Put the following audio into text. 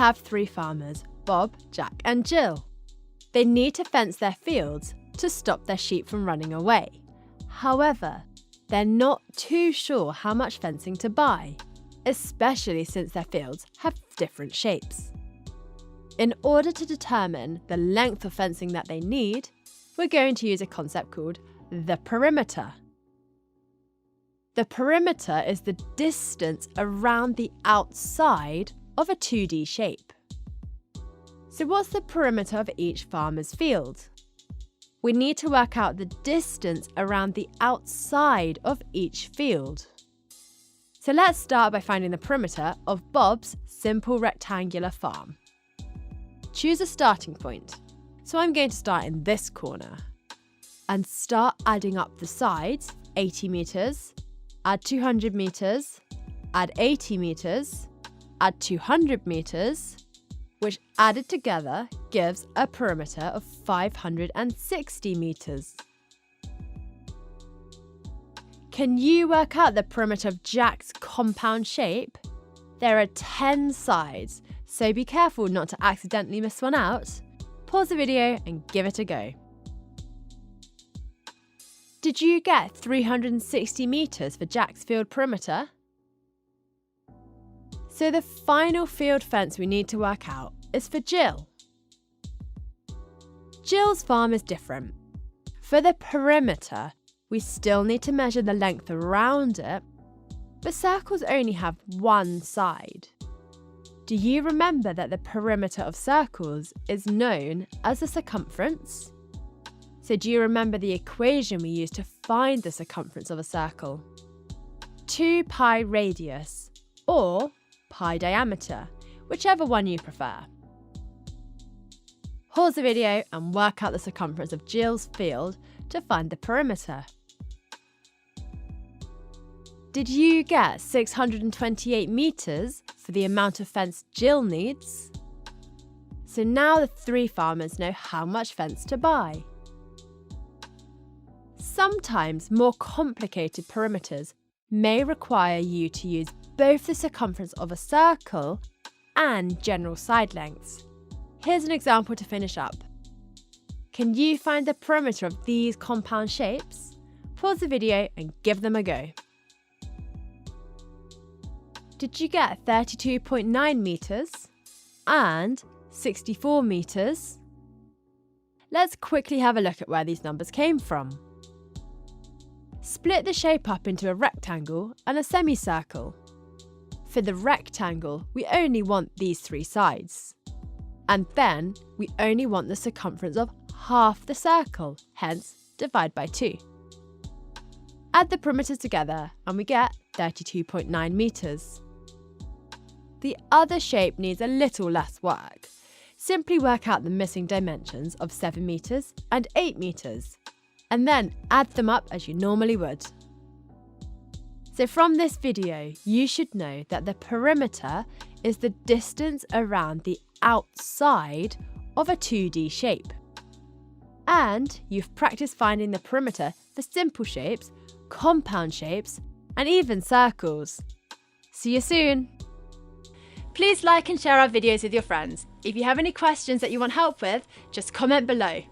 have 3 farmers, Bob, Jack and Jill. They need to fence their fields to stop their sheep from running away. However, they're not too sure how much fencing to buy, especially since their fields have different shapes. In order to determine the length of fencing that they need, we're going to use a concept called the perimeter. The perimeter is the distance around the outside of a 2D shape. So what's the perimeter of each farmer's field? We need to work out the distance around the outside of each field. So let's start by finding the perimeter of Bob's simple rectangular farm. Choose a starting point. So I'm going to start in this corner and start adding up the sides, 80 metres, add 200 metres, add 80 metres, add 200 metres, which added together gives a perimeter of 560 metres. Can you work out the perimeter of Jack's compound shape? There are 10 sides, so be careful not to accidentally miss one out. Pause the video and give it a go. Did you get 360 metres for Jack's field perimeter? So the final field fence we need to work out is for Jill. Jill's farm is different. For the perimeter, we still need to measure the length around it, but circles only have one side. Do you remember that the perimeter of circles is known as the circumference? So do you remember the equation we use to find the circumference of a circle? 2 pi radius, or pi diameter, whichever one you prefer. Pause the video and work out the circumference of Jill's field to find the perimeter. Did you get 628 metres for the amount of fence Jill needs? So now the 3 farmers know how much fence to buy. Sometimes more complicated perimeters may require you to use both the circumference of a circle and general side lengths. Here's an example to finish up. Can you find the perimeter of these compound shapes? Pause the video and give them a go. Did you get 32.9 metres and 64 metres? Let's quickly have a look at where these numbers came from. Split the shape up into a rectangle and a semicircle. For the rectangle, we only want these 3 sides. And then we only want the circumference of half the circle, hence divide by 2. Add the perimeters together and we get 32.9 metres. The other shape needs a little less work. Simply work out the missing dimensions of 7 metres and 8 metres, and then add them up as you normally would. So from this video, you should know that the perimeter is the distance around the outside of a 2D shape. And you've practiced finding the perimeter for simple shapes, compound shapes, and even circles. See you soon! Please like and share our videos with your friends. If you have any questions that you want help with, just comment below.